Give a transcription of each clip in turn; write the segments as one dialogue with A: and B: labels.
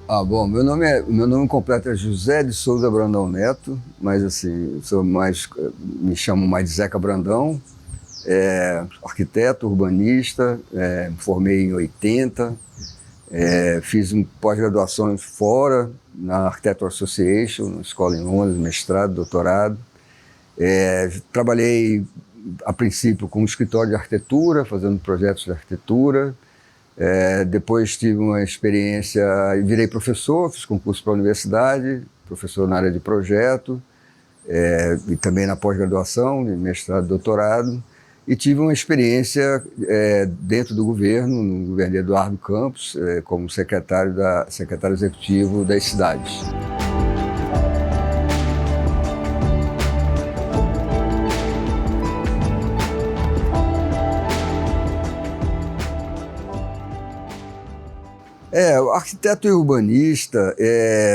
A: Bom, meu nome completo é José de Souza Brandão Neto, mas assim, me chamo mais de Zeca Brandão, arquiteto, urbanista, me formei em 80, fiz pós-graduação fora, na Architecture Association, na escola em Londres, mestrado, doutorado. Trabalhei, a princípio, com um escritório de arquitetura, fazendo projetos de arquitetura. Depois tive uma experiência, virei professor, fiz concurso para a universidade, professor na área de projeto, e também na pós-graduação, mestrado e doutorado. E tive uma experiência dentro do governo, no governo de Eduardo Campos, como secretário executivo das cidades. O arquiteto e urbanista,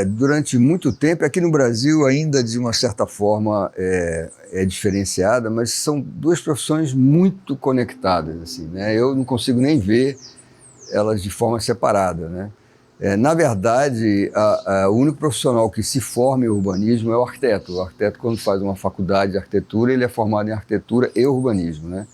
A: durante muito tempo, aqui no Brasil ainda de uma certa forma é diferenciada, mas são duas profissões muito conectadas, assim, né? Eu não consigo nem ver elas de forma separada, né? Na verdade, o único profissional que se forma em urbanismo é o arquiteto. O arquiteto, quando faz uma faculdade de arquitetura, ele é formado em arquitetura e urbanismo, né?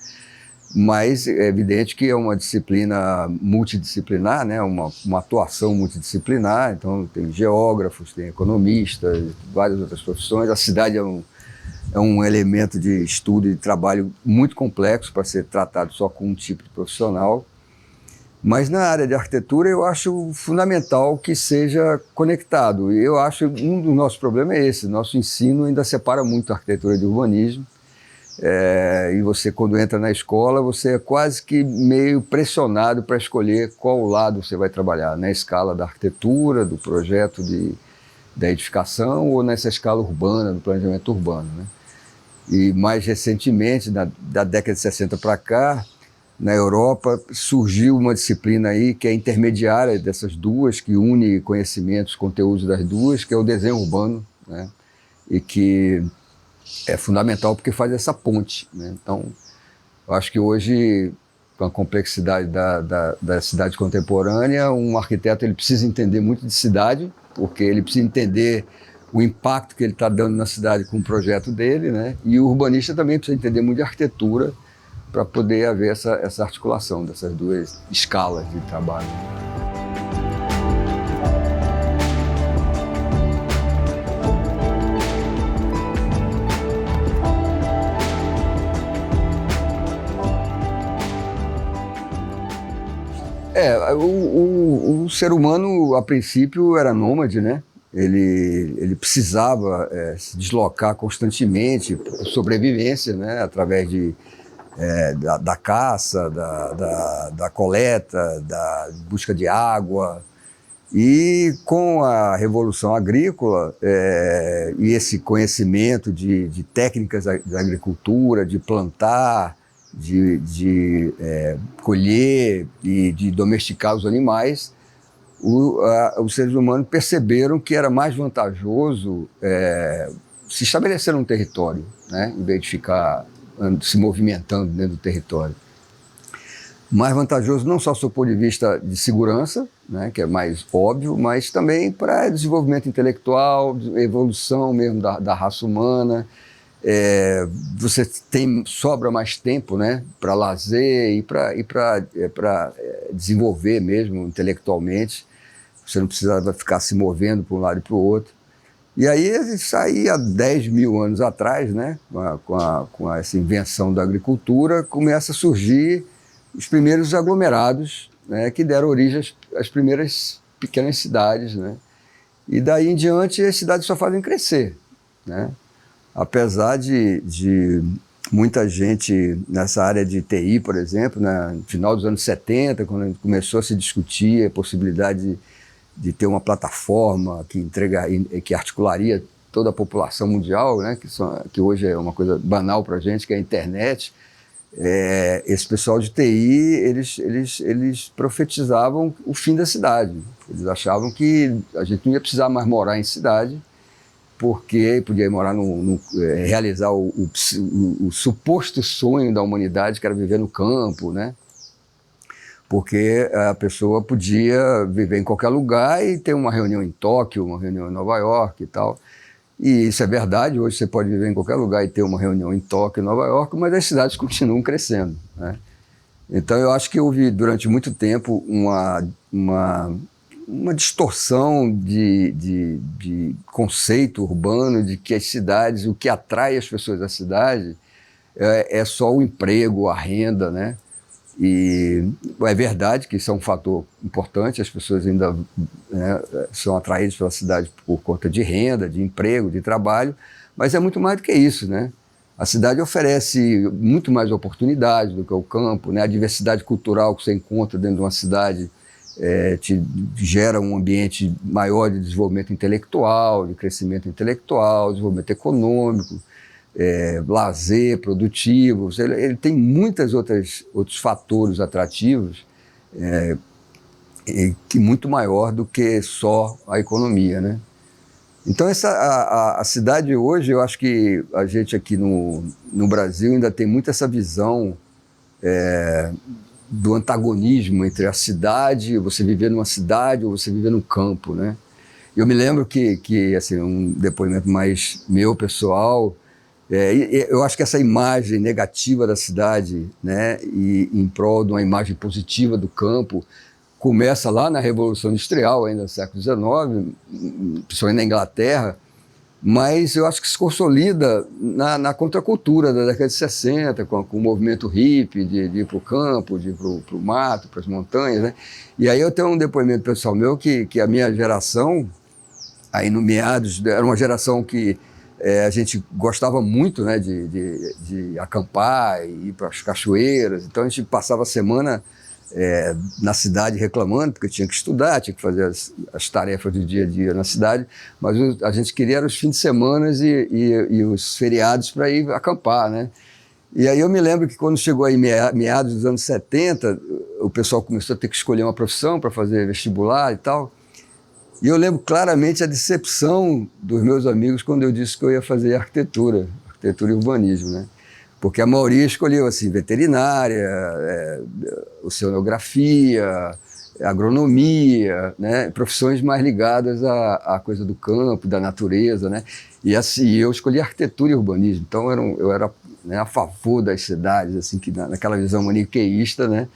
A: Mas é evidente que é uma disciplina multidisciplinar, né? Uma atuação multidisciplinar, então tem geógrafos, tem economistas, várias outras profissões. A cidade é um elemento de estudo e de trabalho muito complexo para ser tratado só com um tipo de profissional. Mas na área de arquitetura eu acho fundamental que seja conectado. E eu acho que um dos nossos problemas é esse, nosso ensino ainda separa muito a arquitetura de urbanismo. E você, quando entra na escola, você é quase que meio pressionado para escolher qual lado você vai trabalhar, na escala da arquitetura, do projeto da edificação, ou nessa escala urbana, do planejamento urbano, né? E mais recentemente, da década de 60 para cá, na Europa, surgiu uma disciplina aí que é intermediária dessas duas, que une conhecimentos, conteúdos das duas, que é o desenho urbano, né? E que é fundamental porque faz essa ponte, né? Então, eu acho que hoje, com a complexidade da cidade contemporânea, um arquiteto ele precisa entender muito de cidade, porque ele precisa entender o impacto que ele está dando na cidade com o projeto dele, né? E o urbanista também precisa entender muito de arquitetura para poder haver essa articulação dessas duas escalas de trabalho. O ser humano, a princípio, era nômade, né? Ele precisava se deslocar constantemente por sobrevivência, né? Através da caça, da coleta, da busca de água. E com a Revolução Agrícola e esse conhecimento de técnicas da agricultura, de plantar, de colher e de domesticar os animais, os seres humanos perceberam que era mais vantajoso se estabelecer num território, né, em vez de ficar se movimentando dentro do território. Mais vantajoso não só do ponto de vista de segurança, né, que é mais óbvio, mas também para desenvolvimento intelectual, evolução mesmo da raça humana. Você sobra mais tempo, né, para lazer e para desenvolver mesmo intelectualmente. Você não precisava ficar se movendo para um lado e para o outro. E aí, isso aí há 10 mil anos atrás, né, com essa invenção da agricultura, começa a surgir os primeiros aglomerados, né, que deram origem às primeiras pequenas cidades, né? E daí em diante as cidades só fazem crescer, né? Apesar de muita gente nessa área de TI, por exemplo, no final dos anos 70, quando começou a se discutir a possibilidade de ter uma plataforma que articularia toda a população mundial, né, que hoje é uma coisa banal para a gente, que é a internet. Esse pessoal de TI, eles profetizavam o fim da cidade. Eles achavam que a gente não ia precisar mais morar em cidade, porque podia morar realizar o suposto sonho da humanidade, que era viver no campo, né? porque a pessoa podia viver em qualquer lugar e ter uma reunião em Tóquio, uma reunião em Nova York e tal. E isso é verdade, hoje você pode viver em qualquer lugar e ter uma reunião em Tóquio, em Nova York, mas as cidades continuam crescendo, né? Então eu acho que houve durante muito tempo uma distorção de conceito urbano, de que as cidades, o que atrai as pessoas à cidade é só o emprego, a renda, né? E é verdade que isso é um fator importante, as pessoas ainda, né, são atraídas pela cidade por conta de renda, de emprego, de trabalho, mas é muito mais do que isso, né? A cidade oferece muito mais oportunidades do que o campo, né? A diversidade cultural que você encontra dentro de uma cidade te gera um ambiente maior de desenvolvimento intelectual, de crescimento intelectual, desenvolvimento econômico, lazer produtivo. Ele tem muitos outros fatores atrativos que muito maior do que só a economia, né? Então a cidade hoje, eu acho que a gente aqui no Brasil ainda tem muito essa visão do antagonismo entre a cidade, você viver numa cidade ou você viver no campo, né? Eu me lembro que assim, um depoimento mais meu, pessoal, eu acho que essa imagem negativa da cidade, né, e em prol de uma imagem positiva do campo, começa lá na Revolução Industrial, ainda no século XIX, principalmente na Inglaterra, mas eu acho que se consolida na contracultura da década de 60, com o movimento hippie, de ir para o campo, de ir para o mato, para as montanhas, né? E aí eu tenho um depoimento pessoal meu que a minha geração, aí no meados, era uma geração que a gente gostava muito, né, de acampar e ir para as cachoeiras, então a gente passava a semana na cidade reclamando, porque tinha que estudar, tinha que fazer as tarefas do dia a dia na cidade, mas a gente queria os fins de semana e os feriados para ir acampar, né? E aí eu me lembro que quando chegou aí meados dos anos 70, o pessoal começou a ter que escolher uma profissão para fazer vestibular e tal, e eu lembro claramente a decepção dos meus amigos quando eu disse que eu ia fazer arquitetura e urbanismo, né? Porque a maioria escolheu assim, veterinária, oceanografia, agronomia, né? Profissões mais ligadas à coisa do campo, da natureza, né? E assim, eu escolhi arquitetura e urbanismo, então eu era, né, a favor das cidades, assim, que naquela visão maniqueísta, né?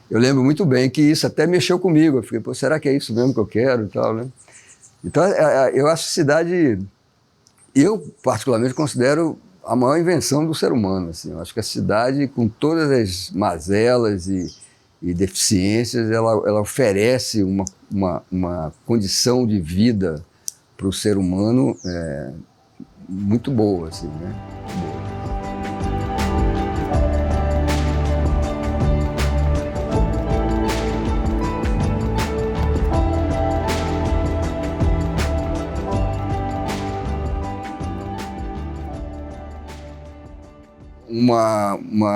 A: Eu lembro muito bem que isso até mexeu comigo, eu fiquei, pô, será que é isso mesmo que eu quero e tal, né? Então, eu acho que cidade, eu particularmente considero a maior invenção do ser humano, assim. Eu acho que a cidade, com todas as mazelas e deficiências, ela oferece uma condição de vida para o ser humano muito boa, assim, né? Muito boa.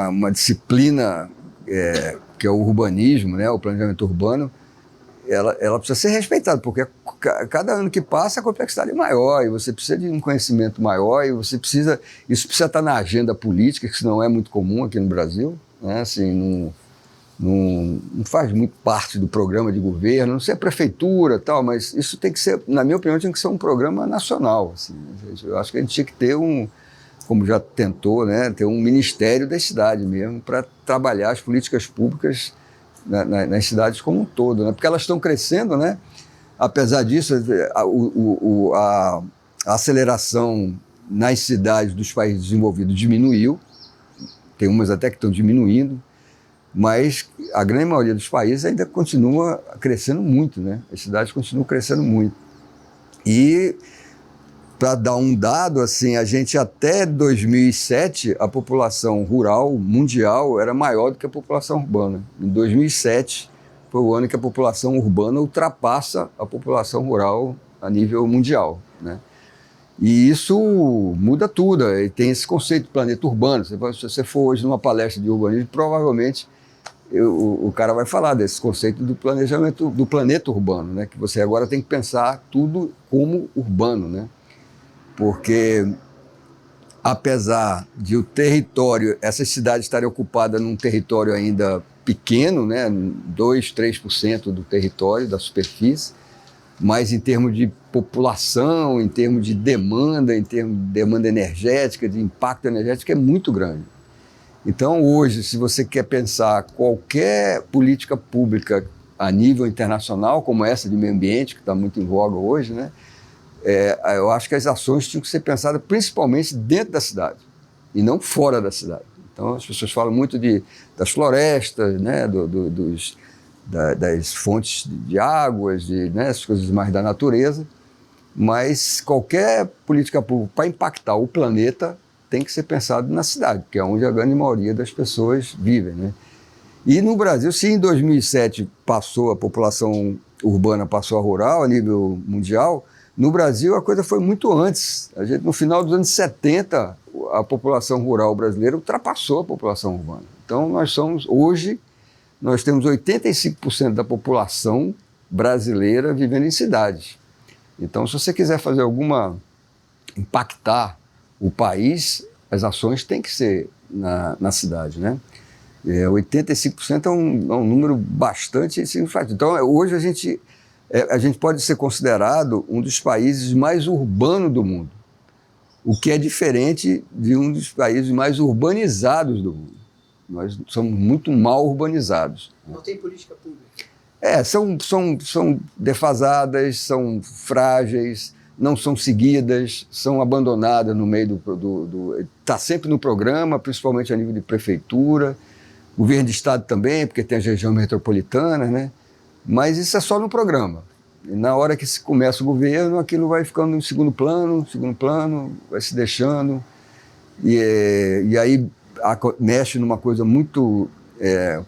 A: Uma disciplina que é o urbanismo, né, o planejamento urbano, ela precisa ser respeitada, porque cada ano que passa a complexidade é maior e você precisa de um conhecimento maior e isso precisa estar na agenda política, que isso não é muito comum aqui no Brasil, né, assim, não faz muito parte do programa de governo, não sei a prefeitura e tal, mas isso tem que ser, na minha opinião, tem que ser um programa nacional, assim. Eu acho que a gente tinha que ter como já tentou, né, ter um ministério da cidade mesmo, para trabalhar as políticas públicas nas cidades como um todo, né, porque elas estão crescendo, né, apesar disso, a aceleração nas cidades dos países desenvolvidos diminuiu, tem umas até que estão diminuindo, mas a grande maioria dos países ainda continua crescendo muito, né, as cidades continuam crescendo muito. E para dar um dado, assim, a gente até 2007, a população rural mundial era maior do que a população urbana. Em 2007 foi o ano que a população urbana ultrapassa a população rural a nível mundial, né? E isso muda tudo, e tem esse conceito de planeta urbano. Se você for hoje numa palestra de urbanismo, provavelmente o cara vai falar desse conceito do planejamento do planeta urbano, né? Que você agora tem que pensar tudo como urbano, né? Porque, apesar de o território, essas cidades estarem ocupadas num território ainda pequeno, né, 2, 3% do território, da superfície, mas em termos de população, em termos de demanda, em termos de demanda energética, de impacto energético, é muito grande. Então, hoje, se você quer pensar qualquer política pública a nível internacional, como essa de meio ambiente, que está muito em voga hoje, né, eu acho que as ações tinham que ser pensadas principalmente dentro da cidade e não fora da cidade. Então, as pessoas falam muito das florestas, né, das fontes de águas, né, as coisas mais da natureza, mas qualquer política pública para impactar o planeta tem que ser pensado na cidade, que é onde a grande maioria das pessoas vivem, né? E no Brasil, se em 2007 a população urbana passou a rural a nível mundial, no Brasil a coisa foi muito antes. No final dos anos 70, a população rural brasileira ultrapassou a população urbana. Então hoje, nós temos 85% da população brasileira vivendo em cidades. Então, se você quiser fazer impactar o país, as ações têm que ser na cidade, né? 85% é um número bastante significativo. Então, hoje a gente pode ser considerado um dos países mais urbanos do mundo, o que é diferente de um dos países mais urbanizados do mundo. Nós somos muito mal urbanizados.
B: Não tem política pública.
A: São defasadas, são frágeis, não são seguidas, são abandonadas no meio está sempre no programa, principalmente a nível de prefeitura, governo de estado também, porque tem as regiões metropolitanas, né? Mas isso é só no programa. E na hora que se começa o governo, aquilo vai ficando em segundo plano, vai se deixando, e aí mexe numa coisa muito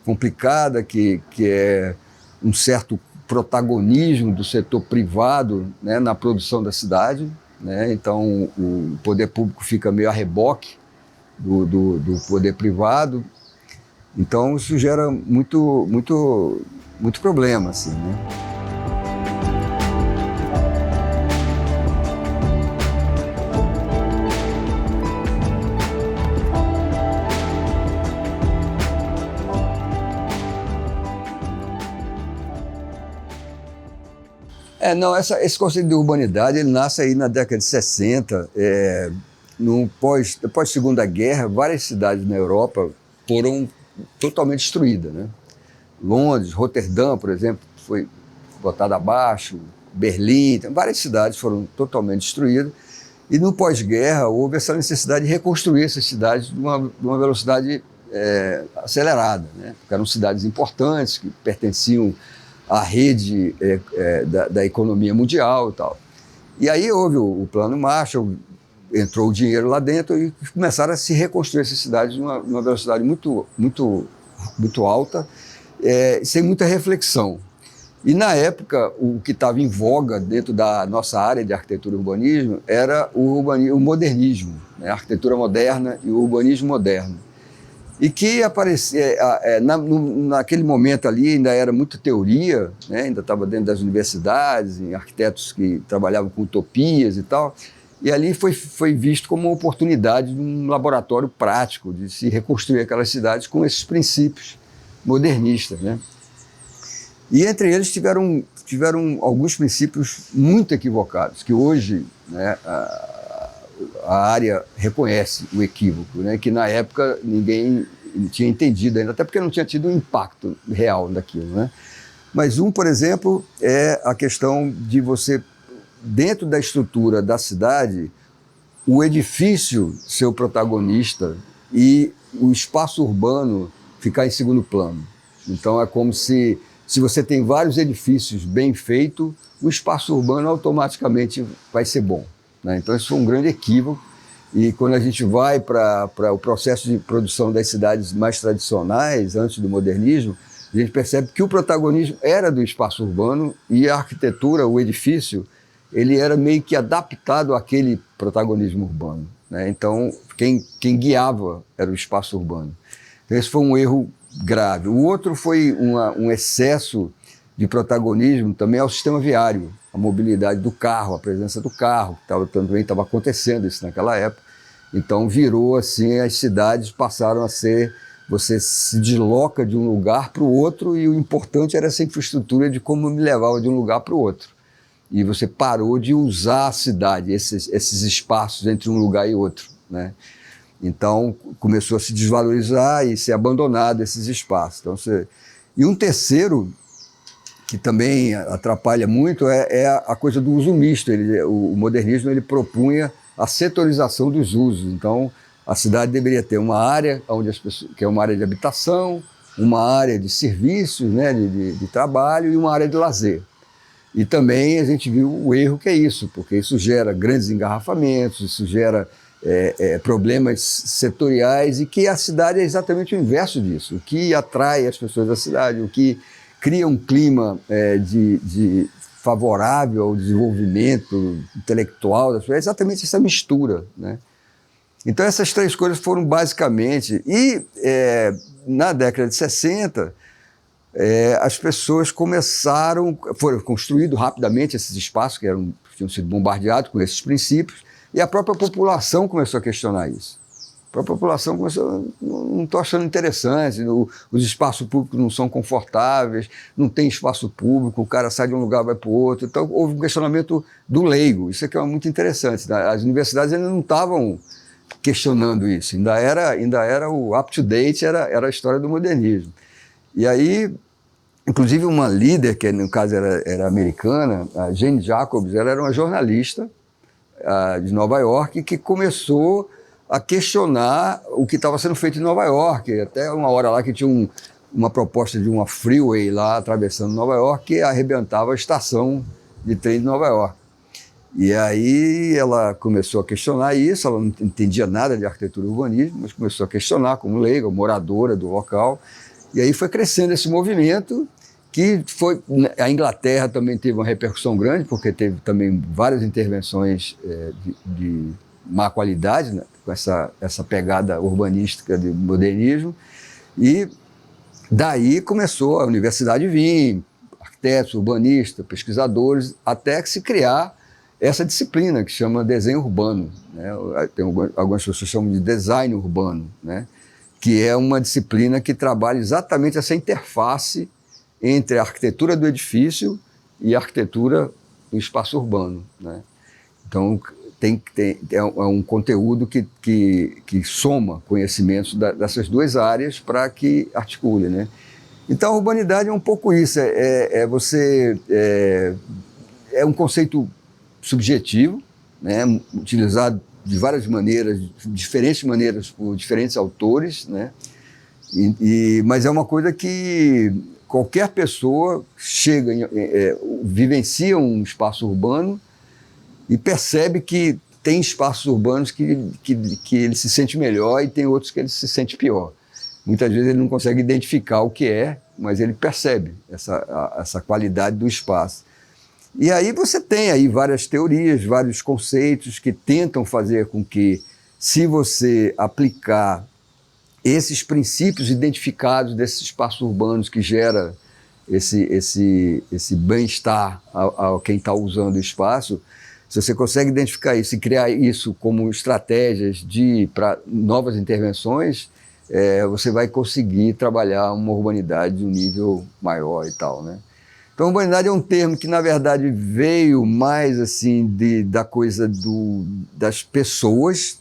A: complicada, que é um certo protagonismo do setor privado, né, na produção da cidade, né? Então o poder público fica meio a reboque do poder privado. Então isso gera muito problema, assim, né? Esse conceito de urbanidade, ele nasce aí na década de 60, após a Segunda Guerra, várias cidades na Europa foram totalmente destruídas, né? Londres, Roterdã, por exemplo, foi botada abaixo, Berlim, várias cidades foram totalmente destruídas, e no pós-guerra houve essa necessidade de reconstruir essas cidades de uma velocidade acelerada, né? Porque eram cidades importantes, que pertenciam à rede da economia mundial e tal. E aí houve o Plano Marshall, entrou o dinheiro lá dentro e começaram a se reconstruir essas cidades numa velocidade muito alta, sem muita reflexão. E na época, o que estava em voga dentro da nossa área de arquitetura e urbanismo era o modernismo, né? A arquitetura moderna e o urbanismo moderno. E que aparecia, naquele momento ali ainda era muita teoria, né? Ainda estava dentro das universidades, em arquitetos que trabalhavam com utopias e tal, e ali foi visto como uma oportunidade de um laboratório prático, de se reconstruir aquelas cidades com esses princípios modernistas, né? E entre eles tiveram alguns princípios muito equivocados, que hoje, né, a área reconhece o equívoco, né, que na época ninguém tinha entendido ainda, até porque não tinha tido um impacto real daquilo, né? Mas por exemplo, é a questão de você, dentro da estrutura da cidade, o edifício ser o protagonista e o espaço urbano ficar em segundo plano. Então é como se você tem vários edifícios bem feitos, o espaço urbano automaticamente vai ser bom, né? Então isso foi um grande equívoco, e quando a gente vai para o processo de produção das cidades mais tradicionais, antes do modernismo, a gente percebe que o protagonismo era do espaço urbano e a arquitetura, o edifício, ele era meio que adaptado àquele protagonismo urbano, né? Então quem guiava era o espaço urbano. Então, esse foi um erro grave. O outro foi um excesso de protagonismo também ao sistema viário, a mobilidade do carro, a presença do carro, que também estava acontecendo isso naquela época. Então virou assim, as cidades passaram a ser você se desloca de um lugar para o outro e o importante era essa infraestrutura de como me levava de um lugar para o outro. E você parou de usar a cidade, esses espaços entre um lugar e outro, né? Então começou a se desvalorizar e ser abandonado esses espaços. Então, E um terceiro, que também atrapalha muito, é a coisa do uso misto. O modernismo ele propunha a setorização dos usos. Então, a cidade deveria ter uma área onde as pessoas, que é uma área de habitação, uma área de serviços, né, de trabalho e uma área de lazer. E também a gente viu o erro que é isso, porque isso gera grandes engarrafamentos, isso gera problemas setoriais, e que a cidade é exatamente o inverso disso. O que atrai as pessoas da cidade, o que cria um clima de favorável ao desenvolvimento intelectual das pessoas, é exatamente essa mistura, né? Então essas três coisas foram basicamente... E na década de 60, as pessoas foram construídos rapidamente esses espaços que tinham sido bombardeados com esses princípios, e a própria população começou a questionar isso. A própria população começou, não estou achando interessante, os espaços públicos não são confortáveis, não tem espaço público, o cara sai de um lugar e vai para o outro. Então houve um questionamento do leigo, isso aqui é muito interessante. As universidades ainda não estavam questionando isso, ainda era o up-to-date, era a história do modernismo. E aí, inclusive uma líder, que no caso era americana, a Jane Jacobs, ela era uma jornalista de Nova York, que começou a questionar o que estava sendo feito em Nova York. Até uma hora lá que tinha uma proposta de uma freeway lá atravessando Nova York, que arrebentava a estação de trem de Nova York. E aí ela começou a questionar isso, ela não entendia nada de arquitetura e urbanismo, mas começou a questionar como leiga, moradora do local. E aí foi crescendo esse movimento, que foi... A Inglaterra também teve uma repercussão grande, porque teve também várias intervenções de má qualidade, né, com essa pegada urbanística de modernismo. E daí começou a universidade vir, arquitetos, urbanistas, pesquisadores, até que se criar essa disciplina que chama desenho urbano, né? Tem algumas pessoas chamam de design urbano, né? Que é uma disciplina que trabalha exatamente essa interface entre a arquitetura do edifício e a arquitetura do espaço urbano, né? Então é um conteúdo que soma conhecimentos dessas duas áreas para que articule, né? Então a urbanidade é um pouco isso, é um conceito subjetivo, né, utilizado de várias maneiras, diferentes maneiras por diferentes autores, né, mas é uma coisa que qualquer pessoa vivencia um espaço urbano e percebe que tem espaços urbanos que ele se sente melhor e tem outros que ele se sente pior. Muitas vezes ele não consegue identificar o que é, mas ele percebe essa qualidade do espaço. E aí você tem aí várias teorias, vários conceitos que tentam fazer com que, se você aplicar esses princípios identificados desses espaços urbanos que gera esse bem-estar a quem está usando o espaço, se você consegue identificar isso e criar isso como estratégias para novas intervenções, você vai conseguir trabalhar uma urbanidade de um nível maior e tal, né? Então, urbanidade é um termo que, na verdade, veio mais assim da coisa das pessoas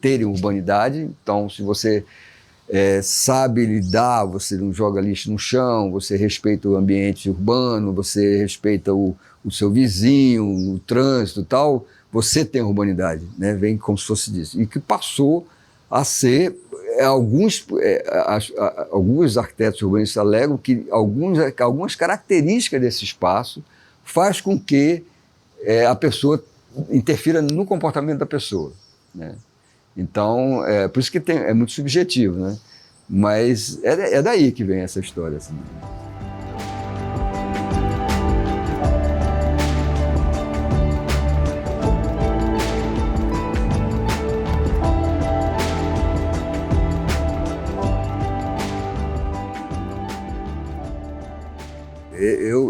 A: terem urbanidade. Então, se você sabe lidar, você não joga lixo no chão, você respeita o ambiente urbano, você respeita o seu vizinho, o trânsito e tal, você tem urbanidade, né? Vem como se fosse disso. E que passou a ser... Alguns arquitetos urbanistas alegam que algumas características desse espaço faz com que a pessoa interfira no comportamento da pessoa, né? Então, por isso que é muito subjetivo, né? Mas é daí que vem essa história, assim.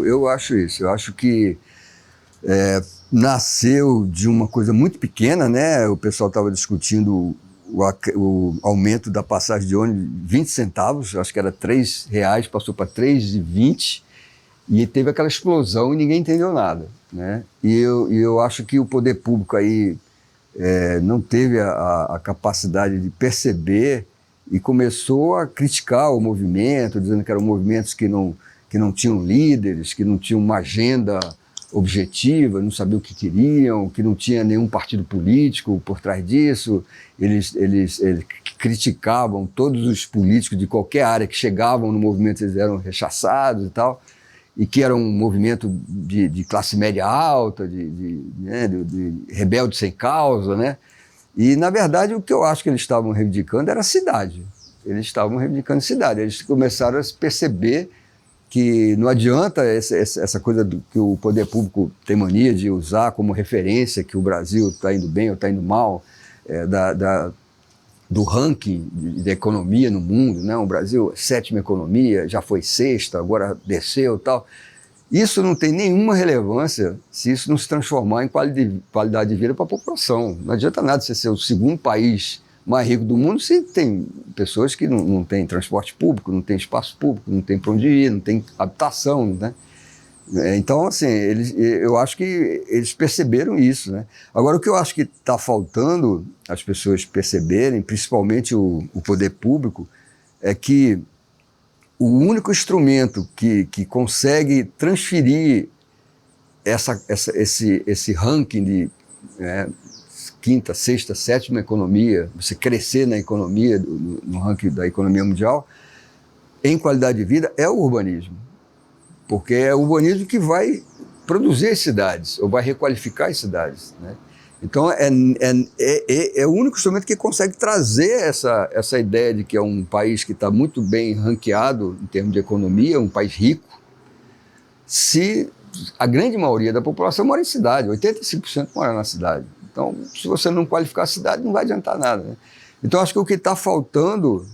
A: Eu acho isso, eu acho que nasceu de uma coisa muito pequena, né? O pessoal estava discutindo o aumento da passagem de ônibus, 20 centavos, acho que era R$ 3, passou para 3,20, e teve aquela explosão e ninguém entendeu nada, né? E eu acho que o poder público aí não teve a capacidade de perceber e começou a criticar o movimento, dizendo que eram movimentos que não tinham líderes, que não tinham uma agenda objetiva, não sabiam o que queriam, que não tinha nenhum partido político por trás disso. Eles criticavam todos os políticos de qualquer área que chegavam no movimento, eles eram rechaçados e tal, e que era um movimento de classe média alta, de rebelde sem causa, né? E, na verdade, o que eu acho que eles estavam reivindicando era a cidade. Eles estavam reivindicando a cidade. Eles começaram a perceber que não adianta essa coisa que o poder público tem mania de usar como referência, que o Brasil está indo bem ou está indo mal, do ranking da economia no mundo, né? O Brasil, 7ª economia, já foi 6ª, agora desceu e tal. Isso não tem nenhuma relevância se isso não se transformar em qualidade de vida para a população. Não adianta nada você ser o 2º país mais rico do mundo se tem pessoas que não têm transporte público, não têm espaço público, não têm para onde ir, não têm habitação, né? Então, assim, eu acho que eles perceberam isso, né? Agora, o que eu acho que está faltando as pessoas perceberem, principalmente o poder público, é que o único instrumento que consegue transferir esse ranking de 5ª, 6ª, 7ª economia, você crescer na economia, no ranking da economia mundial, em qualidade de vida, é o urbanismo. Porque é o urbanismo que vai produzir as cidades, ou vai requalificar as cidades, né? Então, é o único instrumento que consegue trazer essa ideia de que é um país que está muito bem ranqueado em termos de economia, um país rico, se a grande maioria da população mora em cidade, 85% mora na cidade. Então, se você não qualificar a cidade, não vai adiantar nada, né? Então, acho que o que está faltando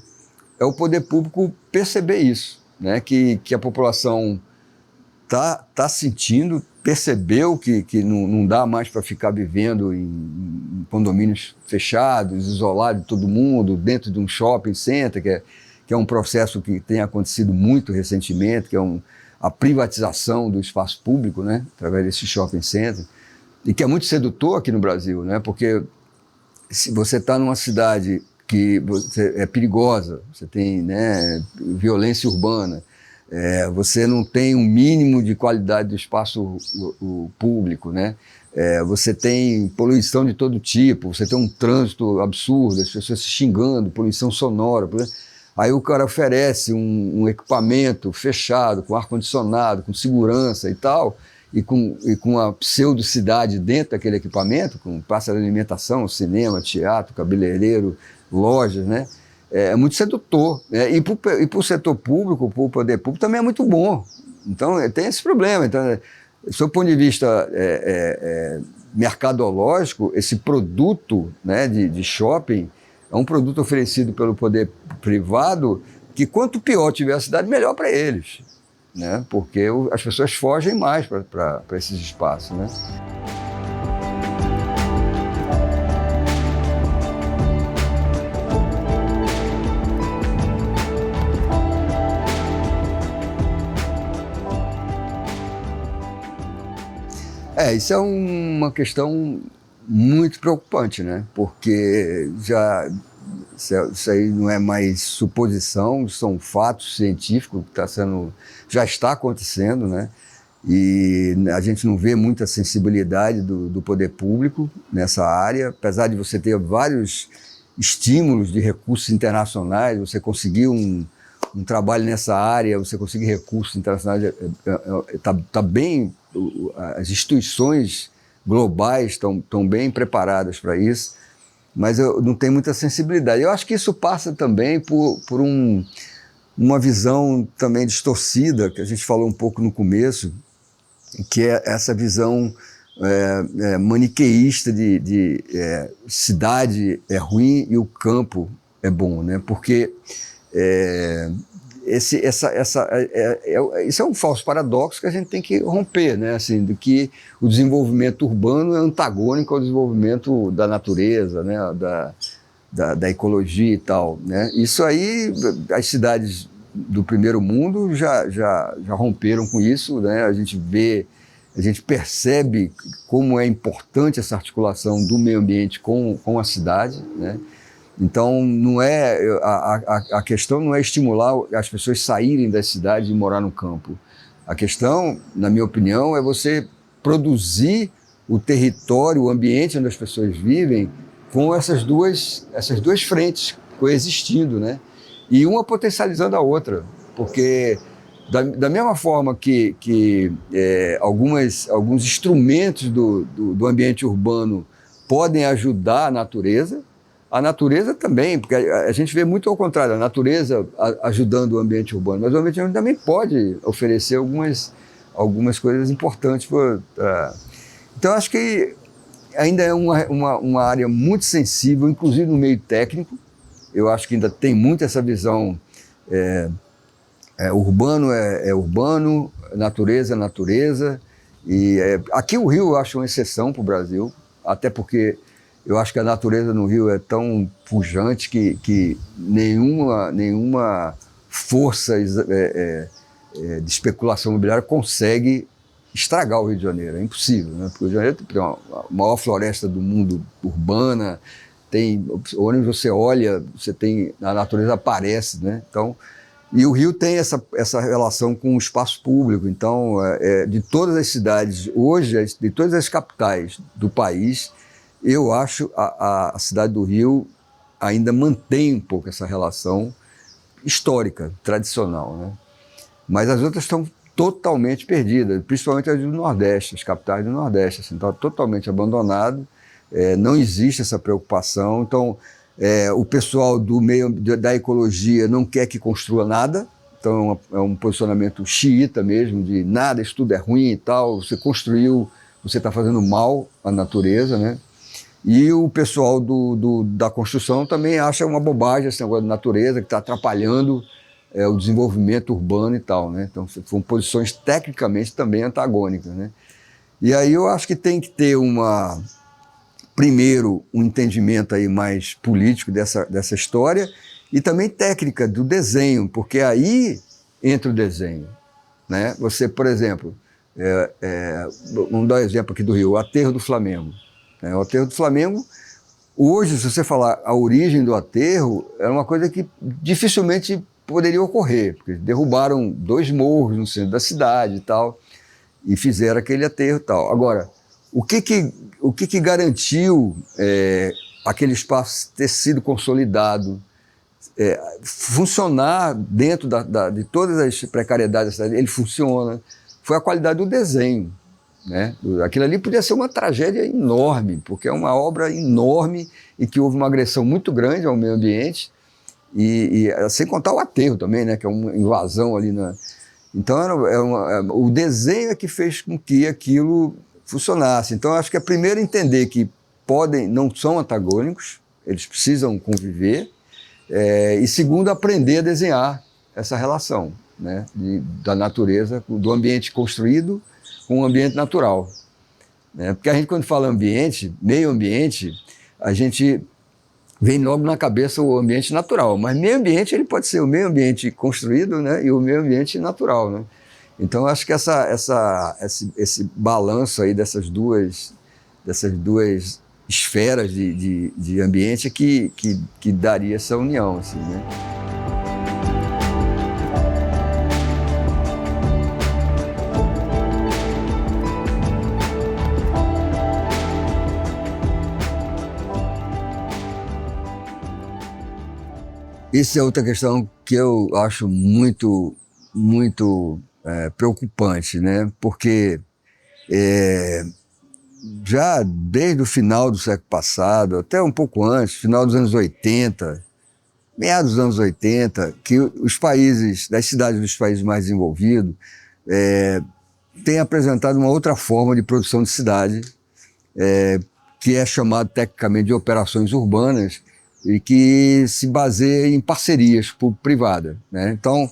A: é o poder público perceber isso, né? Que a população está sentindo, percebeu que não dá mais para ficar vivendo em condomínios fechados, isolado de todo mundo, dentro de um shopping center, que é um processo que tem acontecido muito recentemente, que é a privatização do espaço público, né, através desse shopping center, e que é muito sedutor aqui no Brasil, né, porque se você está numa cidade que é perigosa, você tem, né, violência urbana, você não tem um mínimo de qualidade do espaço público, né? Você tem poluição de todo tipo, você tem um trânsito absurdo, as pessoas se xingando, poluição sonora. Aí o cara oferece um equipamento fechado, com ar-condicionado, com segurança e tal, e com a pseudo-cidade dentro daquele equipamento, com praça de alimentação, cinema, teatro, cabeleireiro, lojas, né? É muito sedutor, né? E para o setor público, para o poder público, também é muito bom. Então, tem esse problema. Então, do seu ponto de vista mercadológico, esse produto, né, de shopping é um produto oferecido pelo poder privado que, quanto pior tiver a cidade, melhor para eles, né? Porque as pessoas fogem mais para esses espaços, né? Isso é uma questão muito preocupante, né? Porque isso aí não é mais suposição, são fatos científicos que já está acontecendo, né? E a gente não vê muita sensibilidade do poder público nessa área, apesar de você ter vários estímulos de recursos internacionais, você conseguir um trabalho nessa área, você conseguir recursos internacionais, está bem. As instituições globais estão bem preparadas para isso, mas eu não tenho muita sensibilidade. Eu acho que isso passa também por uma visão também distorcida, que a gente falou um pouco no começo, que é essa visão maniqueísta de cidade é ruim e o campo é bom, né? Porque isso é um falso paradoxo que a gente tem que romper, né? Assim, de que o desenvolvimento urbano é antagônico ao desenvolvimento da natureza, né? da ecologia e tal, né? Isso aí, as cidades do primeiro mundo já romperam com isso, né? A gente percebe como é importante essa articulação do meio ambiente com a cidade, né? Então, não é, a questão não é estimular as pessoas saírem das cidades e morar no campo. A questão, na minha opinião, é você produzir o território, o ambiente onde as pessoas vivem, com essas duas frentes coexistindo, né? E uma potencializando a outra, porque da mesma forma que alguns instrumentos do ambiente urbano podem ajudar a natureza também, porque a gente vê muito ao contrário, a natureza ajudando o ambiente urbano, mas o ambiente urbano também pode oferecer algumas coisas importantes. Então, acho que ainda é uma área muito sensível, inclusive no meio técnico. Eu acho que ainda tem muito essa visão, urbano é urbano, natureza é natureza. Aqui o Rio eu acho uma exceção para o Brasil, até porque eu acho que a natureza no Rio é tão pujante que nenhuma força de especulação imobiliária consegue estragar o Rio de Janeiro. É impossível, né? Porque o Rio de Janeiro tem a maior floresta do mundo urbana, onde você olha, a natureza aparece, né? Então, e o Rio tem essa relação com o espaço público. Então, de todas as cidades, hoje, de todas as capitais do país, eu acho a cidade do Rio ainda mantém um pouco essa relação histórica, tradicional, né? Mas as outras estão totalmente perdidas, principalmente as do Nordeste, as capitais do Nordeste, assim, está totalmente abandonado, não existe essa preocupação. Então, o pessoal da ecologia não quer que construa nada, então é um posicionamento xiita mesmo, de nada, isso tudo é ruim e tal, você construiu, você está fazendo mal à natureza, né? E o pessoal da construção também acha uma bobagem esse negócio de natureza, que está atrapalhando o desenvolvimento urbano e tal, né? Então, são posições tecnicamente também antagônicas, né? E aí eu acho que tem que ter primeiro, um entendimento aí mais político dessa história e também técnica do desenho, porque aí entra o desenho, né? Você, por exemplo, vamos dar um exemplo aqui do Rio, o Aterro do Flamengo. O Aterro do Flamengo, hoje, se você falar a origem do aterro, é uma coisa que dificilmente poderia ocorrer, porque derrubaram 2 morros no centro da cidade e tal, e fizeram aquele aterro e tal. Agora, o que garantiu aquele espaço ter sido consolidado, funcionar dentro de todas as precariedades da cidade? Ele funciona. Foi a qualidade do desenho, né? Aquilo ali podia ser uma tragédia enorme, porque é uma obra enorme e que houve uma agressão muito grande ao meio ambiente, e sem contar o aterro também, né? Que é uma invasão ali Então, o desenho é que fez com que aquilo funcionasse. Então, acho que é primeiro entender que não são antagônicos, eles precisam conviver, e segundo, aprender a desenhar essa relação, né? Da natureza, do ambiente construído com o ambiente natural, né? Porque a gente, quando fala ambiente, meio ambiente, a gente vem logo na cabeça o ambiente natural, mas meio ambiente ele pode ser o meio ambiente construído, né, e o meio ambiente natural, né? Então, acho que esse balanço aí dessas duas esferas de ambiente que daria essa união, assim, né? Isso é outra questão que eu acho muito, muito preocupante, né? Porque já desde o final do século passado, até um pouco antes, final dos anos 80, meados dos anos 80, que das cidades dos países mais desenvolvidos, têm apresentado uma outra forma de produção de cidade, que é chamado tecnicamente de operações urbanas, e que se baseia em parcerias público-privadas, né? Então,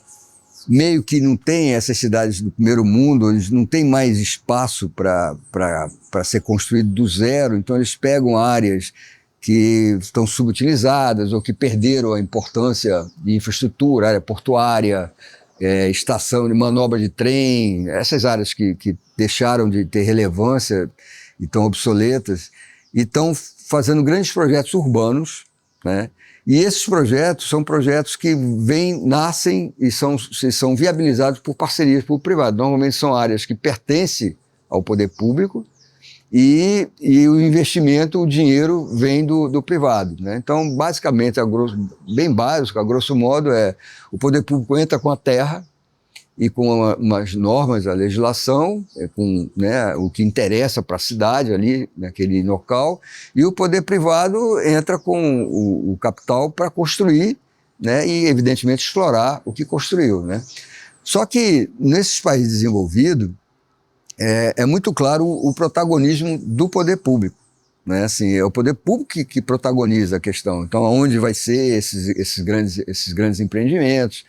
A: meio que não tem essas cidades do primeiro mundo, eles não têm mais espaço para ser construído do zero, então eles pegam áreas que estão subutilizadas ou que perderam a importância de infraestrutura, área portuária, estação de manobra de trem, essas áreas que deixaram de ter relevância e estão obsoletas, e estão fazendo grandes projetos urbanos, né? E esses projetos são projetos que nascem e são viabilizados por parcerias público-privadas. Normalmente são áreas que pertencem ao poder público e o investimento, o dinheiro vem do privado, né? Então, basicamente, bem básico, a grosso modo, o poder público entra com a terra e com umas normas, a legislação, com, né, o que interessa para a cidade ali, naquele local, e o poder privado entra com o capital para construir, né, e, evidentemente, explorar o que construiu, né? Só que, nesses países desenvolvidos, é muito claro o protagonismo do poder público, né? Assim, é o poder público que protagoniza a questão. Então, aonde vai ser esses grandes empreendimentos,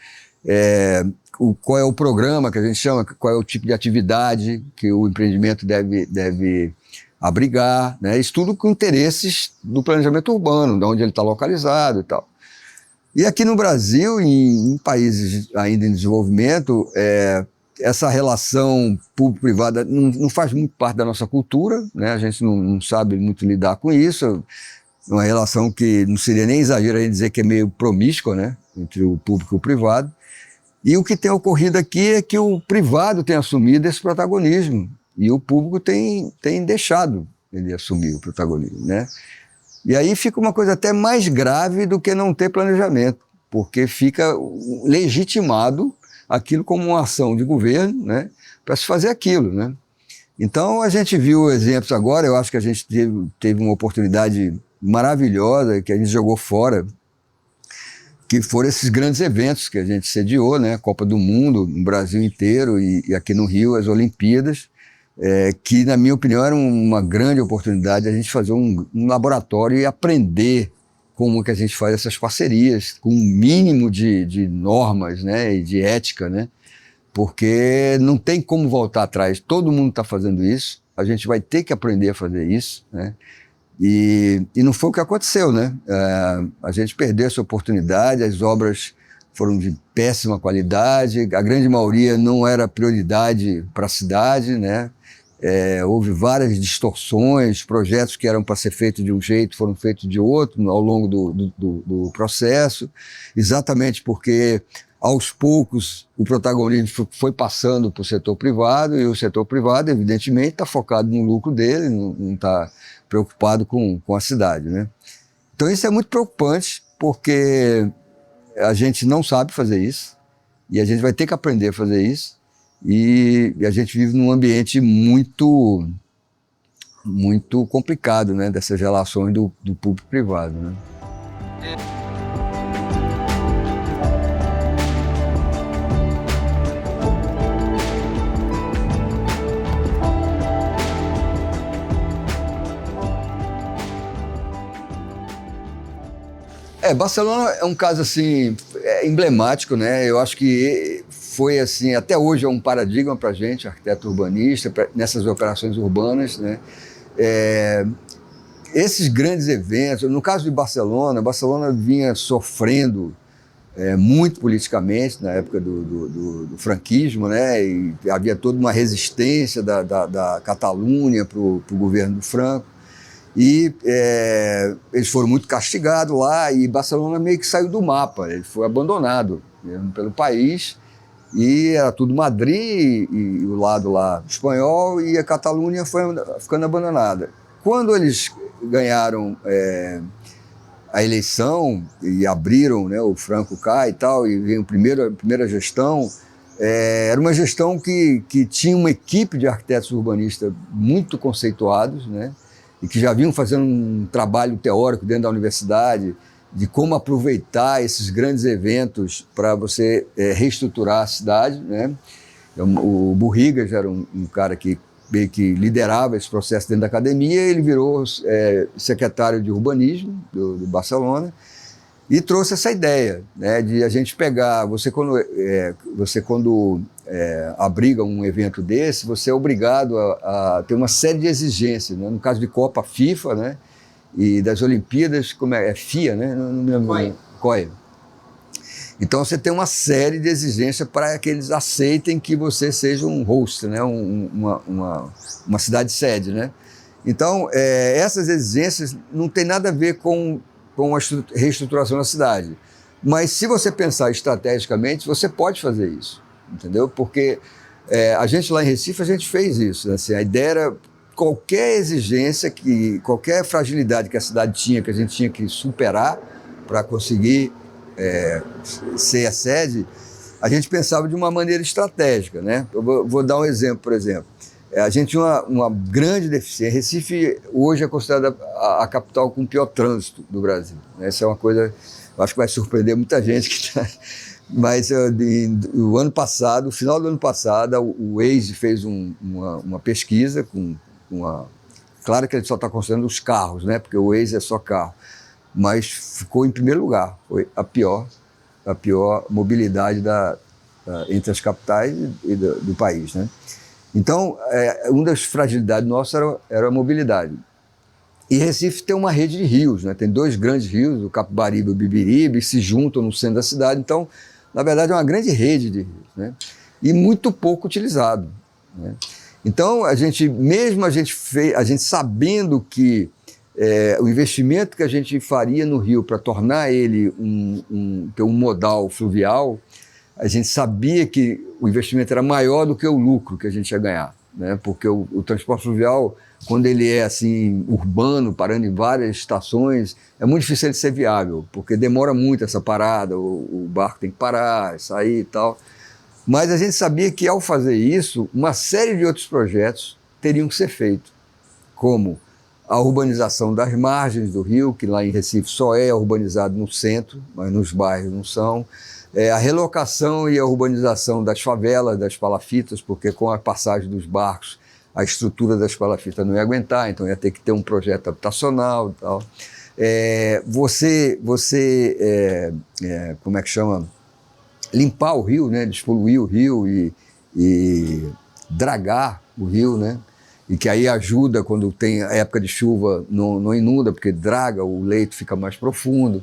A: qual é o programa que a gente chama, qual é o tipo de atividade que o empreendimento deve abrigar, né? Isso tudo com interesses do planejamento urbano, de onde ele está localizado e tal. E aqui no Brasil, em países ainda em desenvolvimento, essa relação público-privada não faz muito parte da nossa cultura, né? A gente não sabe muito lidar com isso, uma relação que não seria nem exagero a gente dizer que é meio promíscua, né? Entre o público e o privado. E o que tem ocorrido aqui é que o privado tem assumido esse protagonismo e o público tem deixado ele assumir o protagonismo, né? E aí fica uma coisa até mais grave do que não ter planejamento, porque fica legitimado aquilo como uma ação de governo, né, para se fazer aquilo, né? Então a gente viu exemplos agora, eu acho que a gente teve uma oportunidade maravilhosa que a gente jogou fora, que foram esses grandes eventos que a gente sediou, né? Copa do Mundo no Brasil inteiro e aqui no Rio as Olimpíadas, que na minha opinião era uma grande oportunidade a gente fazer um laboratório e aprender como que a gente faz essas parcerias com um mínimo de normas, né? E de ética, né? Porque não tem como voltar atrás, todo mundo está fazendo isso, a gente vai ter que aprender a fazer isso, né? E não foi o que aconteceu, né? A gente perdeu essa oportunidade, as obras foram de péssima qualidade, a grande maioria não era prioridade para a cidade, né? Houve várias distorções, projetos que eram para ser feitos de um jeito foram feitos de outro ao longo do processo, exatamente porque aos poucos o protagonismo foi passando para o setor privado e o setor privado, evidentemente, está focado no lucro dele, não está preocupado com a cidade, né? Então isso é muito preocupante porque a gente não sabe fazer isso e a gente vai ter que aprender a fazer isso e a gente vive num ambiente muito complicado, né, dessas relações do público-privado, né? Barcelona é um caso assim emblemático, né? Eu acho que foi assim, até hoje é um paradigma para a gente, arquiteto urbanista, nessas operações urbanas, né? Esses grandes eventos, no caso de Barcelona vinha sofrendo muito politicamente na época do franquismo, né? E havia toda uma resistência da Catalunha para o governo do Franco. E eles foram muito castigados lá e Barcelona meio que saiu do mapa, ele foi abandonado mesmo pelo país e era tudo Madrid e o lado lá espanhol e a Catalunha foi ficando abandonada. Quando eles ganharam a eleição e abriram, né, o Franco cai e tal, e veio a primeira gestão, era uma gestão que tinha uma equipe de arquitetos urbanistas muito conceituados, né? E que já vinham fazendo um trabalho teórico dentro da universidade de como aproveitar esses grandes eventos para você reestruturar a cidade, né? O Burrigas era um cara que meio que liderava esse processo dentro da academia, ele virou secretário de urbanismo do Barcelona e trouxe essa ideia, né, de a gente pegar, você quando abriga um evento desse, você é obrigado a ter uma série de exigências, né? No caso de Copa, FIFA, né? e das Olimpíadas, como é FIA, né? Não me lembro. COI. Então você tem uma série de exigências para que eles aceitem que você seja um host, né? Uma cidade sede, né? Então essas exigências não tem nada a ver com a reestruturação da cidade. Mas se você pensar estrategicamente, você pode fazer isso, entendeu? Porque a gente lá em Recife, a gente fez isso, né? Assim, a ideia era qualquer exigência, qualquer fragilidade que a cidade tinha, que a gente tinha que superar para conseguir ser a sede, a gente pensava de uma maneira estratégica, né? Eu vou dar um exemplo, por exemplo. A gente tinha uma grande deficiência. Recife hoje é considerada a capital com o pior trânsito do Brasil. Essa é uma coisa, eu acho que vai surpreender muita gente que está... Mas o ano passado, no final do ano passado, o Waze fez uma pesquisa claro que ele só está considerando os carros, né? Porque o Waze é só carro. Mas ficou em primeiro lugar, foi a pior mobilidade entre as capitais e do país, né? Então, uma das fragilidades nossas era a mobilidade. E Recife tem uma rede de rios, né? Tem 2 grandes rios, o Capibaribe e o Bibiribe, se juntam no centro da cidade. Então, na verdade, é uma grande rede de rios, né? E muito pouco utilizado, né? Então, a gente sabendo que o investimento que a gente faria no rio para tornar ele um modal fluvial, a gente sabia que o investimento era maior do que o lucro que a gente ia ganhar, né? Porque o transporte fluvial, quando ele é assim urbano, parando em várias estações, é muito difícil ele ser viável, porque demora muito essa parada, o barco tem que parar, sair e tal. Mas a gente sabia que, ao fazer isso, uma série de outros projetos teriam que ser feitos, como a urbanização das margens do rio, que lá em Recife só é urbanizado no centro, mas nos bairros não são, a relocação e a urbanização das favelas, das palafitas, porque com a passagem dos barcos, a estrutura das palafitas não ia aguentar, então ia ter que ter um projeto habitacional e tal. Como é que chama? Limpar o rio, né? Despoluir o rio e dragar o rio, né? E que aí ajuda quando tem a época de chuva, não inunda, porque draga, o leito fica mais profundo.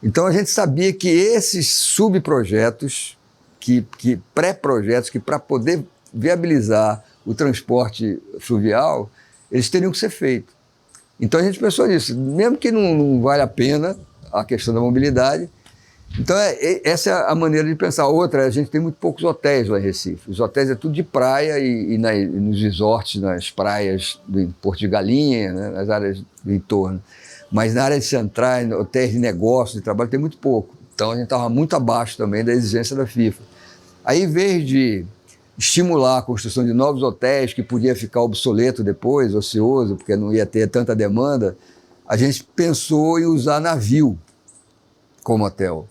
A: Então a gente sabia que esses subprojetos, pré-projetos, que para poder viabilizar o transporte fluvial, eles teriam que ser feitos. Então a gente pensou nisso, mesmo que não vale a pena a questão da mobilidade. Então essa é a maneira de pensar. Outra, a gente tem muito poucos hotéis lá em Recife. Os hotéis é tudo de praia e nos resorts, nas praias do Porto de Galinha, né, nas áreas do entorno. Mas na área de centrais, hotéis de negócio, de trabalho, tem muito pouco. Então a gente estava muito abaixo também da exigência da FIFA. Aí, em vez de estimular a construção de novos hotéis, que podia ficar obsoleto depois, ocioso, porque não ia ter tanta demanda, a gente pensou em usar navio como hotel.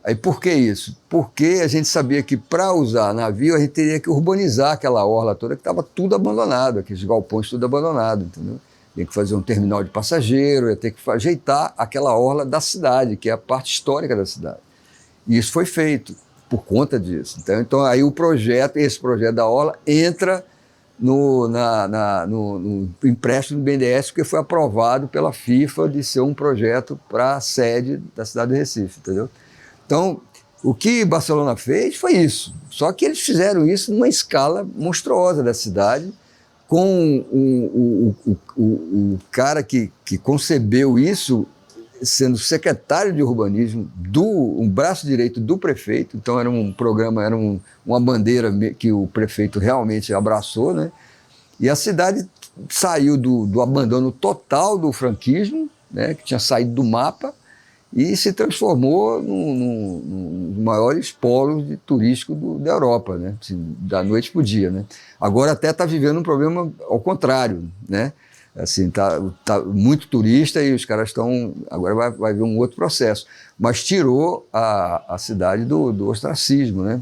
A: Aí por que isso? Porque a gente sabia que para usar navio a gente teria que urbanizar aquela orla toda que estava tudo abandonado, aqueles galpões tudo abandonado, entendeu? Tinha que fazer um terminal de passageiro, ia ter que ajeitar aquela orla da cidade, que é a parte histórica da cidade. E isso foi feito por conta disso. Então aí esse projeto da orla entra no empréstimo do BNDES, porque foi aprovado pela FIFA de ser um projeto para a sede da cidade de Recife, entendeu? Então, o que Barcelona fez foi isso. Só que eles fizeram isso numa escala monstruosa da cidade, com o cara que concebeu isso sendo secretário de urbanismo, um braço direito do prefeito. Então era um programa, era uma bandeira que o prefeito realmente abraçou, né? E a cidade saiu do abandono total do franquismo, né, que tinha saído do mapa, e se transformou num dos maiores polos turísticos da Europa, né? Assim, da noite para o dia, né? Agora até está vivendo um problema ao contrário, né? Assim, tá muito turista e os caras estão... Agora vai ver um outro processo. Mas tirou a cidade do ostracismo, né?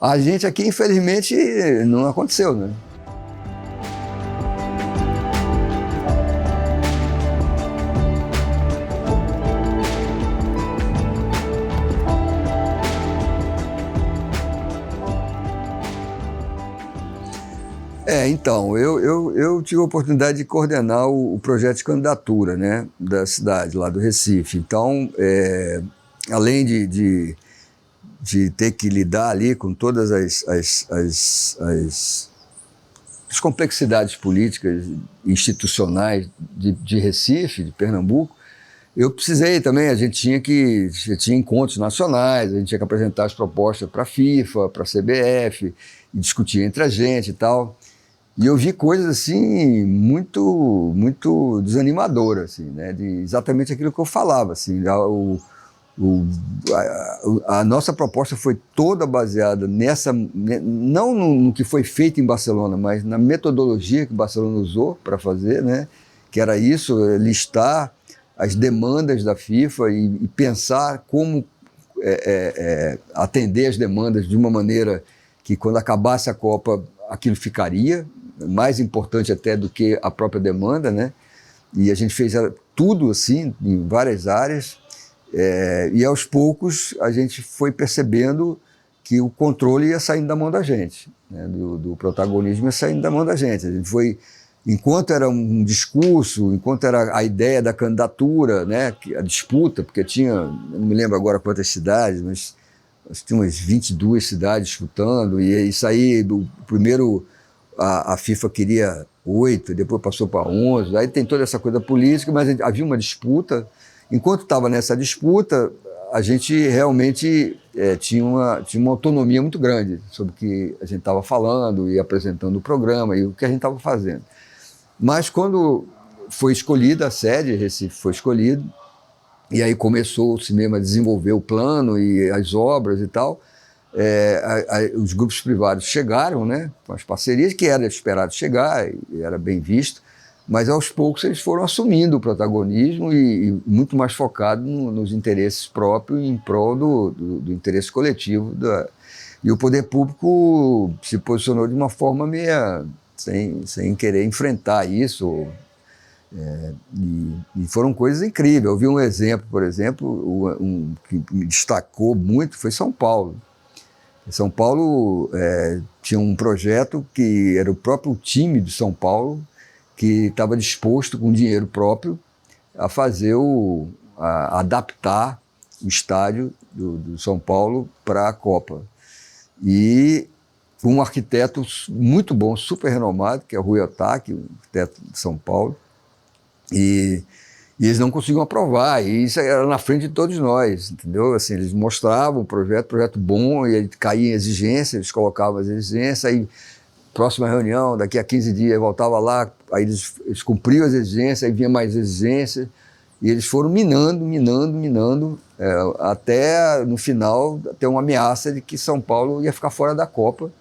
A: A gente aqui, infelizmente, não aconteceu, né? Então, eu tive a oportunidade de coordenar o projeto de candidatura, né, da cidade, lá do Recife. Então, além de ter que lidar ali com todas as complexidades políticas e institucionais de Recife, de Pernambuco, eu precisei também, a gente tinha encontros nacionais, a gente tinha que apresentar as propostas para a FIFA, para a CBF, e discutir entre a gente e tal. E eu vi coisas assim muito desanimadoras, assim, né, de exatamente aquilo que eu falava, assim, a nossa proposta foi toda baseada não no que foi feito em Barcelona, mas na metodologia que Barcelona usou para fazer, né, que era isso, listar as demandas da FIFA e pensar como atender as demandas de uma maneira que quando acabasse a Copa aquilo ficaria, mais importante até do que a própria demanda, né? E a gente fez tudo assim, em várias áreas, e aos poucos a gente foi percebendo que o controle ia saindo da mão da gente, né? Do protagonismo ia saindo da mão da gente. A gente foi, enquanto era um discurso, enquanto era a ideia da candidatura, né? A disputa, porque tinha, não me lembro agora quantas cidades, mas tinha umas 22 cidades disputando, e isso aí, primeiro a FIFA queria 8, depois passou para 11, aí tem toda essa coisa política, mas havia uma disputa. Enquanto estava nessa disputa, a gente realmente tinha uma autonomia muito grande sobre o que a gente estava falando e apresentando o programa e o que a gente estava fazendo. Mas quando foi escolhida a sede, Recife foi escolhido, e aí começou o cinema a desenvolver o plano e as obras e tal, os grupos privados chegaram, né, com as parcerias, que era esperado chegar, e era bem visto, mas aos poucos eles foram assumindo o protagonismo e muito mais focado nos interesses próprios em prol do interesse coletivo. E o poder público se posicionou de uma forma meio sem querer enfrentar isso. E foram coisas incríveis. Eu vi um exemplo, por exemplo, que me destacou muito, foi São Paulo. São Paulo tinha um projeto que era o próprio time de São Paulo que estava disposto, com dinheiro próprio, a fazer a adaptar o estádio do São Paulo para a Copa. E um arquiteto muito bom, super renomado, que é o Rui Otaki, um arquiteto de São Paulo, e eles não conseguiam aprovar, e isso era na frente de todos nós, entendeu? Assim, eles mostravam o projeto bom, e aí caía em exigência, eles colocavam as exigências, aí próxima reunião, daqui a 15 dias, voltava lá, aí eles cumpriam as exigências, aí vinha mais exigências, e eles foram minando, até no final ter uma ameaça de que São Paulo ia ficar fora da Copa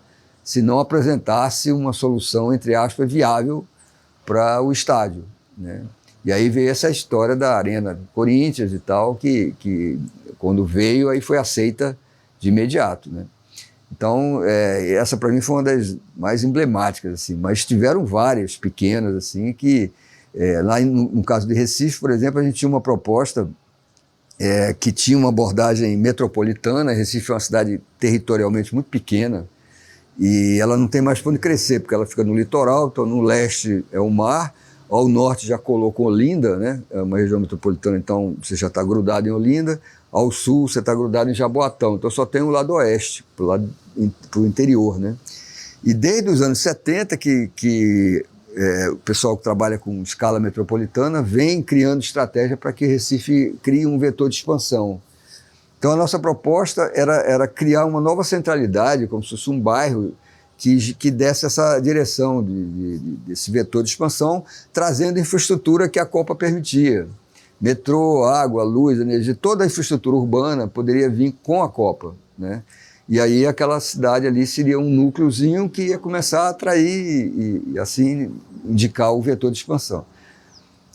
A: se não apresentasse uma solução, entre aspas, viável para o estádio, né? E aí veio essa história da Arena Corinthians e tal, que quando veio, aí foi aceita de imediato, né? Então, essa para mim foi uma das mais emblemáticas, assim, mas tiveram várias pequenas, assim, que lá no caso de Recife, por exemplo, a gente tinha uma proposta que tinha uma abordagem metropolitana. Recife é uma cidade territorialmente muito pequena e ela não tem mais para onde crescer, porque ela fica no litoral, então no leste é o mar, ao norte já colocou Olinda, né? É uma região metropolitana, então você já está grudado em Olinda, ao sul você está grudado em Jaboatão, então só tem o lado oeste, para o interior, né? E desde os anos 70 que o pessoal que trabalha com escala metropolitana vem criando estratégia para que Recife crie um vetor de expansão. Então a nossa proposta era criar uma nova centralidade, como se fosse um bairro que desse essa direção desse vetor de expansão, trazendo a infraestrutura que a Copa permitia. Metrô, água, luz, energia, toda a infraestrutura urbana poderia vir com a Copa, né? E aí aquela cidade ali seria um núcleozinho que ia começar a atrair e assim indicar o vetor de expansão.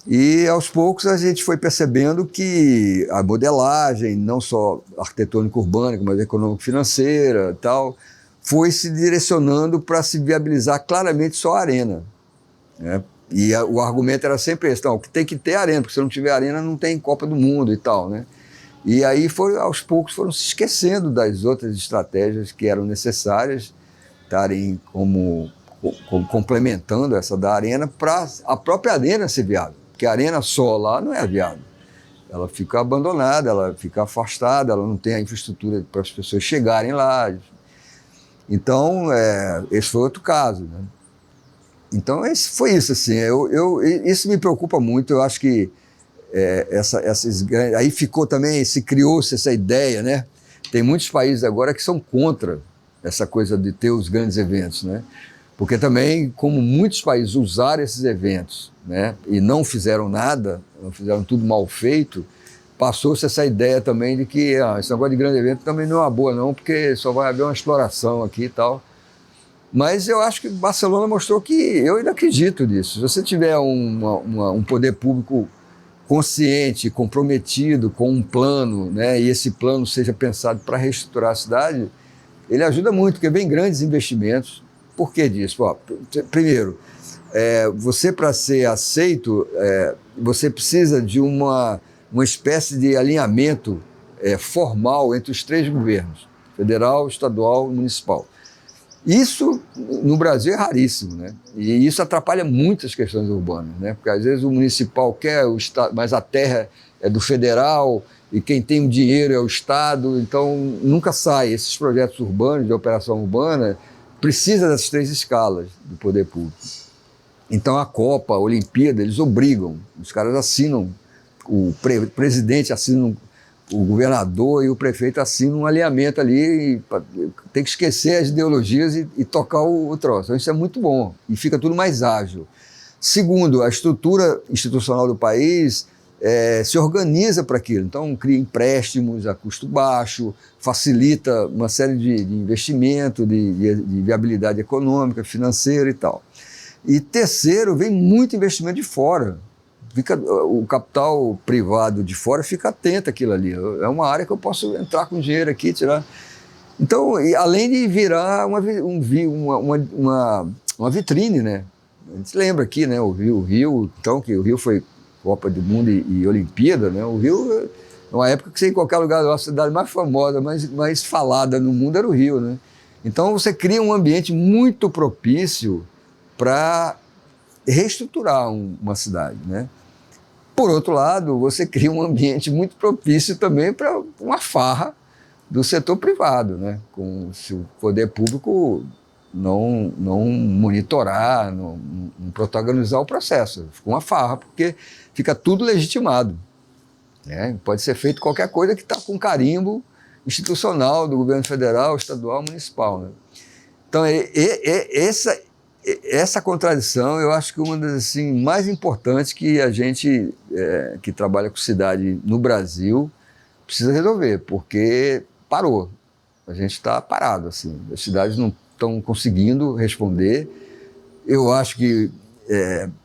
A: E aos poucos a gente foi percebendo que a modelagem, não só arquitetônico-urbânica, mas econômico-financeira e tal, foi se direcionando para se viabilizar claramente só a arena, né? E o argumento era sempre esse, que tem que ter arena, porque se não tiver arena não tem Copa do Mundo e tal, né? E aí aos poucos foram se esquecendo das outras estratégias que eram necessárias estarem como complementando essa da arena para a própria arena ser viável. Porque a arena só lá não é viável. Ela fica abandonada, ela fica afastada, ela não tem a infraestrutura para as pessoas chegarem lá. Então, esse foi outro caso, né? Então, foi isso, assim. Isso me preocupa muito. Eu acho que aí ficou também, criou-se essa ideia, né? Tem muitos países agora que são contra essa coisa de ter os grandes eventos, né? Porque também, como muitos países usaram esses eventos, né, e não fizeram nada, não fizeram tudo mal feito, passou-se essa ideia também de que esse negócio de grande evento também não é uma boa não, porque só vai haver uma exploração aqui e tal. Mas eu acho que Barcelona mostrou que eu ainda acredito nisso. Se você tiver um poder público consciente, comprometido com um plano, né, e esse plano seja pensado para reestruturar a cidade, ele ajuda muito, porque vem grandes investimentos. Por que disso? Primeiro, você para ser aceito, você precisa de uma espécie de alinhamento formal entre os 3 governos, federal, estadual e municipal. Isso no Brasil é raríssimo, né? E isso atrapalha muito as questões urbanas, né? Porque às vezes o municipal quer, mas a terra é do federal e quem tem o dinheiro é o Estado, então nunca sai. Esses projetos urbanos, de operação urbana, precisa dessas 3 escalas do poder público. Então a Copa, a Olimpíada, eles obrigam, os caras assinam, o presidente assina, o governador e o prefeito assinam um alinhamento ali, tem que esquecer as ideologias e tocar o troço. Então isso é muito bom e fica tudo mais ágil. Segundo, a estrutura institucional do país se organiza para aquilo, então cria empréstimos a custo baixo, facilita uma série de investimento, de viabilidade econômica, financeira e tal. E terceiro, vem muito investimento de fora. O capital privado de fora fica atento àquilo ali. É uma área que eu posso entrar com dinheiro aqui, tirar. Então, além de virar uma vitrine, né? A gente lembra aqui, né? O Rio, então, que o Rio foi Copa do Mundo e Olimpíada, né? O Rio, numa época que você, em qualquer lugar, a cidade mais famosa, mais falada no mundo era o Rio, né? Então, você cria um ambiente muito propício para reestruturar uma cidade, né? Por outro lado, você cria um ambiente muito propício também para uma farra do setor privado, né? Se o poder público não monitorar, não protagonizar o processo. Fica uma farra, porque fica tudo legitimado, né? Pode ser feito qualquer coisa que está com carimbo institucional do governo federal, estadual, municipal, né? Então, essa contradição, eu acho que uma das assim, mais importantes que a gente que trabalha com cidade no Brasil precisa resolver, porque parou. A gente está parado, assim. As cidades não estão conseguindo responder. Eu acho que,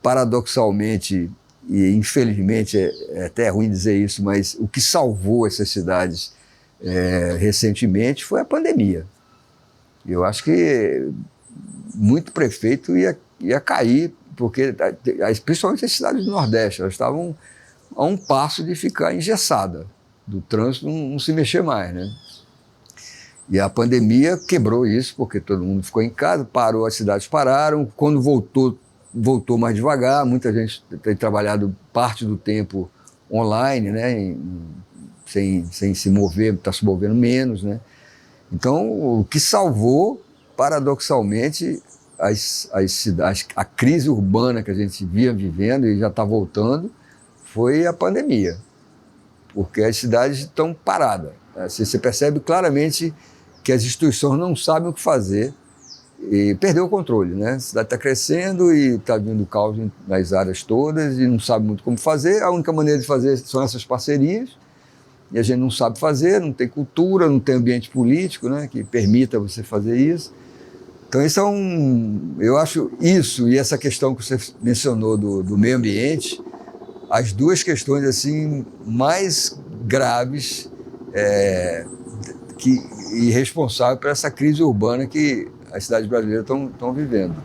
A: paradoxalmente, e infelizmente é até ruim dizer isso, mas o que salvou essas cidades recentemente foi a pandemia. Eu acho que muito prefeito ia cair, porque principalmente as cidades do Nordeste, elas estavam a um passo de ficar engessada, do trânsito não se mexer mais, né? E a pandemia quebrou isso, porque todo mundo ficou em casa, parou, as cidades pararam, quando voltou mais devagar, muita gente tem trabalhado parte do tempo online, né? Sem se mover, está se movendo menos, né? Então, o que salvou, paradoxalmente, as cidades, a crise urbana que a gente via vivendo e já está voltando, foi a pandemia, porque as cidades estão paradas. Você percebe claramente que as instituições não sabem o que fazer e perdeu o controle, né? A cidade está crescendo e está vindo caos nas áreas todas e não sabe muito como fazer. A única maneira de fazer são essas parcerias, e a gente não sabe fazer, não tem cultura, não tem ambiente político, né, que permita você fazer isso. Então, isso eu acho isso e essa questão que você mencionou do meio ambiente, as duas questões assim, mais graves e responsáveis por essa crise urbana que as cidades brasileiras estão vivendo.